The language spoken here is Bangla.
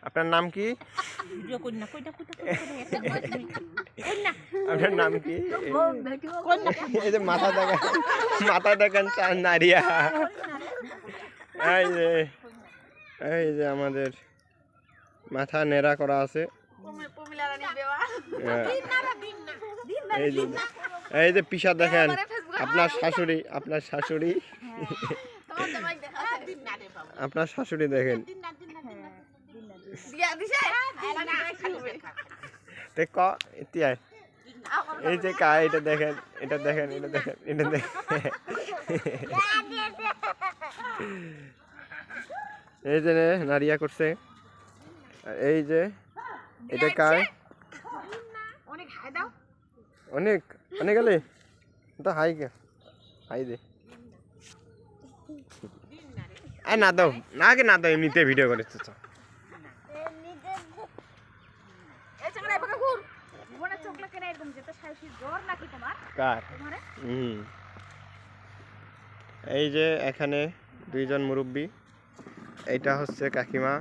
আপনার নাম কি? আপনার নাম কি? এই যে মাথা দেখেন নারিয়া। এই যে আমাদের মাথা নেড়া করা আছে। এই যে পিসা দেখেন, আপনার শাশুড়ি আপনার শাশুড়ি দেখেন। এই যে এটা দেখেন, এটা দেখেন, এটা দেখেন, এটা দেখেন। এই যে নারিয়া করছে। এই যে এটা কায় অনেক অনেক গেলে তো হাই দে না দাও না, আগে না দাও, এমনিতে ভিডিও করেছ। এই যে এখানে দুইজন মুরব্বী, এইটা হচ্ছে কাকিমা।